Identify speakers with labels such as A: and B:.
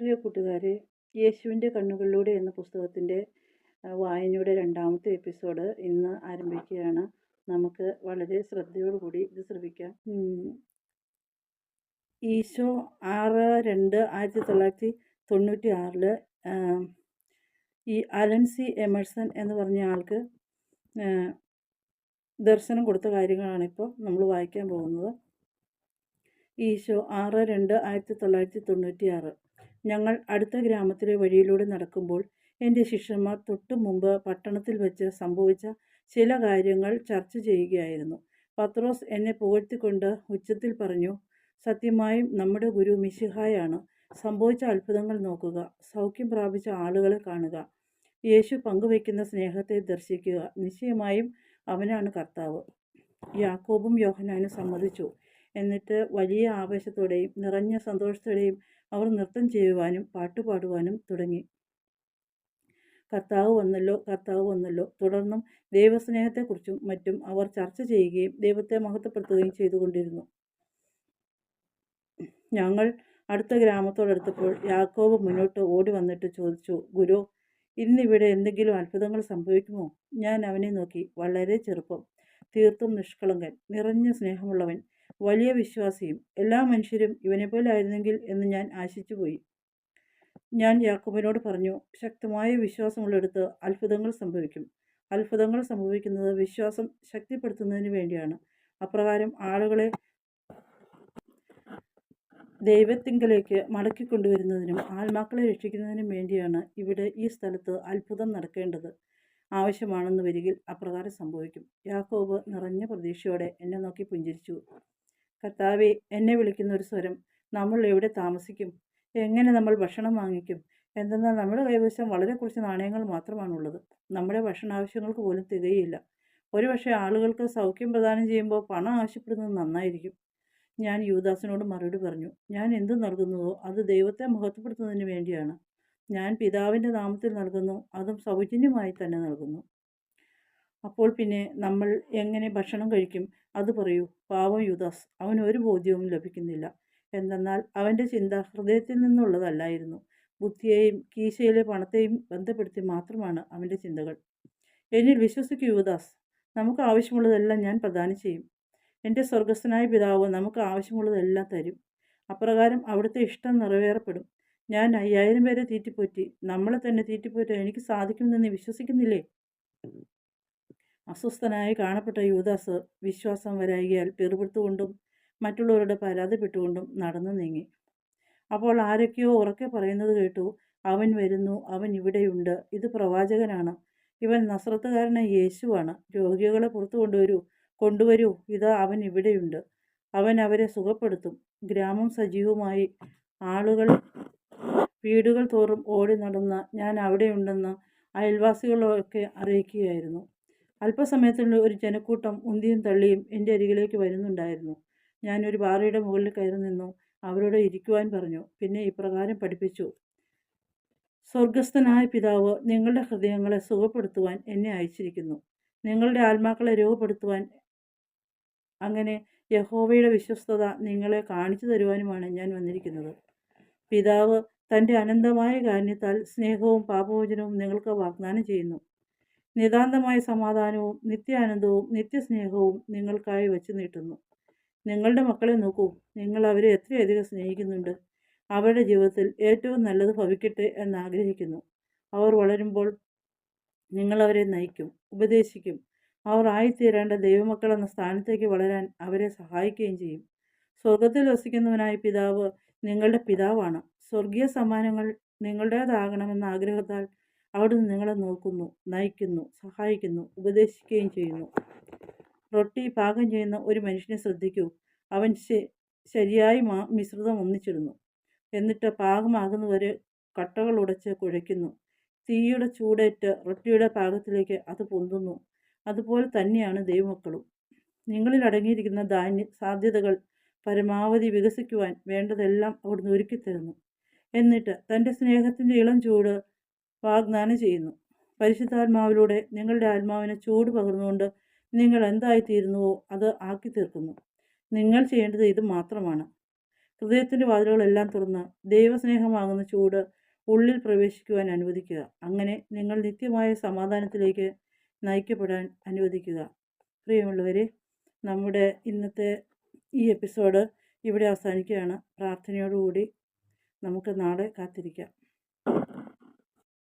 A: പ്രിയ കൂട്ടുകാരെ, യേശുവിൻ്റെ കണ്ണുകളിലൂടെ എന്ന പുസ്തകത്തിൻ്റെ വായനയുടെ രണ്ടാമത്തെ എപ്പിസോഡ് ഇന്ന് ആരംഭിക്കുകയാണ്. നമുക്ക് വളരെ ശ്രദ്ധയോടുകൂടി ഇത് ശ്രവിക്കാം. ഈശോ 6/2/1996 ഈ അലൻ സി എമേഴ്സൺ എന്ന് പറഞ്ഞ ആൾക്ക് ദർശനം കൊടുത്ത കാര്യങ്ങളാണ് ഇപ്പോൾ നമ്മൾ വായിക്കാൻ പോകുന്നത്. ഈശോ 6/2/1996. ഞങ്ങൾ അടുത്ത ഗ്രാമത്തിലെ വഴിയിലൂടെ നടക്കുമ്പോൾ എൻ്റെ ശിഷ്യന്മാർ തൊട്ടു മുമ്പ് പട്ടണത്തിൽ വെച്ച് സംഭവിച്ച ചില കാര്യങ്ങൾ ചർച്ച ചെയ്യുകയായിരുന്നു. പത്രോസ് എന്നെ പുകഴ്ത്തിക്കൊണ്ട് ഉച്ചത്തിൽ പറഞ്ഞു, സത്യമായും നമ്മുടെ ഗുരു മിശിഹായാണ്. സംഭവിച്ച അത്ഭുതങ്ങൾ നോക്കുക, സൗഖ്യം പ്രാപിച്ച ആളുകളെ കാണുക, യേശു പങ്കുവയ്ക്കുന്ന സ്നേഹത്തെ ദർശിക്കുക. നിശ്ചയമായും അവനാണ് കർത്താവ്. യാക്കോബും യോഹന്നാനും സമ്മതിച്ചു. എന്നിട്ട് വലിയ ആവേശത്തോടെയും നിറഞ്ഞ സന്തോഷത്തോടെയും അവർ നൃത്തം ചെയ്യുവാനും പാട്ടുപാടുവാനും തുടങ്ങി. കർത്താവ് വന്നല്ലോ, കർത്താവ് വന്നല്ലോ. തുടർന്നും ദൈവസ്നേഹത്തെക്കുറിച്ചും മറ്റും അവർ ചർച്ച ചെയ്യുകയും ദൈവത്തെ മഹത്വപ്പെടുത്തുകയും ചെയ്തുകൊണ്ടിരുന്നു. ഞങ്ങൾ അടുത്ത ഗ്രാമത്തോടടുത്തപ്പോൾ യാക്കോബ് മുന്നോട്ട് ഓടി വന്നിട്ട് ചോദിച്ചു, ഗുരു, ഇന്നിവിടെ എന്തെങ്കിലും അത്ഭുതങ്ങൾ സംഭവിക്കുമോ? ഞാൻ അവനെ നോക്കി. വളരെ ചെറുപ്പം, തീർത്തും നിഷ്കളങ്കൻ, നിറഞ്ഞ സ്നേഹമുള്ളവൻ, വലിയ വിശ്വാസിയും. എല്ലാ മനുഷ്യരും ഇവനെപ്പോലെ ആയിരുന്നെങ്കിൽ എന്ന് ഞാൻ ആശിച്ചുപോയി. ഞാൻ യാക്കോബിനോട് പറഞ്ഞു, ശക്തമായ വിശ്വാസമുള്ളിടത്ത് അത്ഭുതങ്ങൾ സംഭവിക്കും. അത്ഭുതങ്ങൾ സംഭവിക്കുന്നത് വിശ്വാസം ശക്തിപ്പെടുത്തുന്നതിന് വേണ്ടിയാണ്. അപ്രകാരം ആളുകളെ ദൈവത്തിങ്കലേക്ക് മടക്കിക്കൊണ്ടുവരുന്നതിനും ആത്മാക്കളെ രക്ഷിക്കുന്നതിനും വേണ്ടിയാണ് ഇവിടെ ഈ സ്ഥലത്ത് അത്ഭുതം നടക്കേണ്ടത്. ആവശ്യമാണെന്ന് വരികിൽ അപ്രകാരം സംഭവിക്കും. യാക്കോബ് നിറഞ്ഞ പ്രതീക്ഷയോടെ എന്നെ നോക്കി പുഞ്ചിരിച്ചു. കർത്താവേ, എന്നെ വിളിക്കുന്ന ഒരു സ്വരം, നമ്മൾ എവിടെ താമസിക്കും? എങ്ങനെ നമ്മൾ ഭക്ഷണം വാങ്ങിക്കും? എന്തെന്നാൽ നമ്മുടെ കൈവശം വളരെ കുറച്ച് നാണയങ്ങൾ മാത്രമാണുള്ളത്. നമ്മുടെ ഭക്ഷണാവശ്യങ്ങൾക്ക് പോലും തികയില്ല. ഒരുപക്ഷെ ആളുകൾക്ക് സൗഖ്യം പ്രദാനം ചെയ്യുമ്പോൾ പണം ആവശ്യപ്പെടുന്നത് നന്നായിരിക്കും. ഞാൻ യൂദാസിനോട് മറുപടി പറഞ്ഞു, ഞാൻ എന്തു നൽകുന്നുവോ അത് ദൈവത്തെ മഹത്വപ്പെടുത്തുന്നതിന് വേണ്ടിയാണ്. ഞാൻ പിതാവിൻ്റെ നാമത്തിൽ നൽകുന്നു, അതും സൗജന്യമായി തന്നെ നൽകുന്നു. അപ്പോൾ പിന്നെ നമ്മൾ എങ്ങനെ ഭക്ഷണം കഴിക്കും? അത് പറയൂ. പാവം യൂദാസ്, അവന് ഒരു ബോധ്യവും ലഭിക്കുന്നില്ല. എന്തെന്നാൽ അവൻ്റെ ചിന്ത ഹൃദയത്തിൽ നിന്നുള്ളതല്ലായിരുന്നു. ബുദ്ധിയെയും കീശയിലെ പണത്തെയും ബന്ധപ്പെടുത്തി മാത്രമാണ് അവൻ്റെ ചിന്തകൾ. എന്നിൽ വിശ്വസിക്കൂ യൂദാസ്, നമുക്ക് ആവശ്യമുള്ളതെല്ലാം ഞാൻ പ്രദാനം ചെയ്യും. എൻ്റെ സ്വർഗസ്ഥനായ പിതാവ് നമുക്ക് ആവശ്യമുള്ളതെല്ലാം തരും. അപ്രകാരം അവിടുത്തെ ഇഷ്ടം നിറവേറപ്പെടും. ഞാൻ 5000 പേരെ തീറ്റിപ്പോറ്റി. നമ്മളെ തന്നെ തീറ്റിപ്പോറ്റാൻ എനിക്ക് സാധിക്കുമെന്ന് നീ വിശ്വസിക്കുന്നില്ലേ? അസ്വസ്ഥനായി കാണപ്പെട്ട യൂദാസ് വിശ്വാസം വരായികയാൽ പിറുപിറുത്തുകൊണ്ടും മറ്റുള്ളവരുടെ പരാതിപ്പെട്ടുകൊണ്ടും നടന്നു നീങ്ങി. അപ്പോൾ ആരൊക്കെയോ ഉറക്കെ പറയുന്നത് കേട്ടു, അവൻ വരുന്നു, അവൻ ഇവിടെയുണ്ട്, ഇത് പ്രവാചകനാണ്, ഇവൻ നസ്രത്തുകാരനായ യേശുവാണ്. രോഗികളെ പുറത്തു കൊണ്ടുവരൂ, ഇതാ അവൻ ഇവിടെയുണ്ട്, അവൻ അവരെ സുഖപ്പെടുത്തും. ഗ്രാമം സജീവമായി. ആളുകൾ വീടുകൾ തോറും ഓടി നടന്ന ഞാൻ അവിടെയുണ്ടെന്ന് അയൽവാസികളൊക്കെ അറിയിക്കുകയായിരുന്നു. അല്പസമയത്തിനുള്ളിൽ ഒരു ജനക്കൂട്ടം ഉന്തിയും തള്ളിയും എൻ്റെ അരികിലേക്ക് വരുന്നുണ്ടായിരുന്നു. ഞാൻ ഒരു പാറയുടെ മുകളിൽ കയറി നിന്നു. അവരോട് ഇരിക്കുവാൻ പറഞ്ഞു. പിന്നെ ഇപ്രകാരം പഠിപ്പിച്ചു, സ്വർഗസ്ഥനായ പിതാവ് നിങ്ങളുടെ ഹൃദയങ്ങളെ സുഖപ്പെടുത്തുവാൻ എന്നെ അയച്ചിരിക്കുന്നു. നിങ്ങളുടെ ആത്മാക്കളെ രൂപപ്പെടുത്തുവാൻ, അങ്ങനെ യഹോവയുടെ വിശ്വസ്തത നിങ്ങളെ കാണിച്ചു തരുവാനുമാണ് ഞാൻ വന്നിരിക്കുന്നത്. പിതാവ് തൻ്റെ അനന്തമായ കാരുണ്യത്താൽ സ്നേഹവും പാപമോചനവും നിങ്ങൾക്ക് വാഗ്ദാനം ചെയ്യുന്നു. നിതാന്തമായ സമാധാനവും നിത്യാനന്ദവും നിത്യസ്നേഹവും നിങ്ങൾക്കായി വച്ചു നീട്ടുന്നു. നിങ്ങളുടെ മക്കളെ നോക്കൂ, നിങ്ങൾ അവരെ എത്രയധികം സ്നേഹിക്കുന്നുണ്ട്. അവരുടെ ജീവിതത്തിൽ ഏറ്റവും നല്ലത് ഭവിക്കട്ടെ എന്നാഗ്രഹിക്കുന്നു. അവർ വളരുമ്പോൾ നിങ്ങൾ അവരെ നയിക്കും, ഉപദേശിക്കും. അവർ ആയിത്തീരേണ്ട ദൈവമക്കൾ എന്ന സ്ഥാനത്തേക്ക് വളരാൻ അവരെ സഹായിക്കുകയും ചെയ്യും. സ്വർഗത്തിൽ വസിക്കുന്നവനായ പിതാവ് നിങ്ങളുടെ പിതാവാണ്. സ്വർഗീയ സമ്മാനങ്ങൾ നിങ്ങളുടേതാകണമെന്ന ആഗ്രഹത്താൽ അവിടുന്ന് നിങ്ങളെ നോക്കുന്നു, നയിക്കുന്നു, സഹായിക്കുന്നു, ഉപദേശിക്കുകയും ചെയ്യുന്നു. റൊട്ടി പാകം ചെയ്യുന്ന ഒരു മനുഷ്യനെ ശ്രദ്ധിക്കൂ. അവൻ ശരിയായി മിശ്രിതം ഒന്നിച്ചിടുന്നു. എന്നിട്ട് പാകമാകുന്നവരെ കട്ടകൾ ഉടച്ച് കുഴയ്ക്കുന്നു. തീയുടെ ചൂടേറ്റ് റൊട്ടിയുടെ പാകത്തിലേക്ക് അത് പൊന്തുന്നു. അതുപോലെ തന്നെയാണ് ദൈവമക്കളും. നിങ്ങളിൽ അടങ്ങിയിരിക്കുന്ന സാധ്യതകൾ പരമാവധി വികസിക്കുവാൻ വേണ്ടതെല്ലാം അവിടുന്ന് ഒരുക്കിത്തരുന്നു. എന്നിട്ട് തൻ്റെ സ്നേഹത്തിൻ്റെ ഇളം ചൂട് വാഗ്ദാനം ചെയ്യുന്നു. പരിശുദ്ധാത്മാവിലൂടെ നിങ്ങളുടെ ആത്മാവിന് ചൂട് പകർന്നുകൊണ്ട് നിങ്ങൾ എന്തായിത്തീരുന്നുവോ അത് ആക്കി തീർക്കുന്നു. നിങ്ങൾ ചെയ്യേണ്ടത് ഇത് മാത്രമാണ്. ഹൃദയത്തിൻ്റെ വാതിലുകളെല്ലാം തുറന്ന് ദൈവസ്നേഹമാകുന്ന ചൂട് ഉള്ളിൽ പ്രവേശിക്കുവാൻ അനുവദിക്കുക. അങ്ങനെ നിങ്ങൾ നിത്യമായ സമാധാനത്തിലേക്ക് നയിക്കപ്പെടാൻ അനുവദിക്കുക. പ്രിയമുള്ളവരെ, നമ്മുടെ ഇന്നത്തെ ഈ എപ്പിസോഡ് ഇവിടെ അവസാനിക്കുകയാണ്. പ്രാർത്ഥനയോടുകൂടി നമുക്ക് നാളെ കാത്തിരിക്കാം.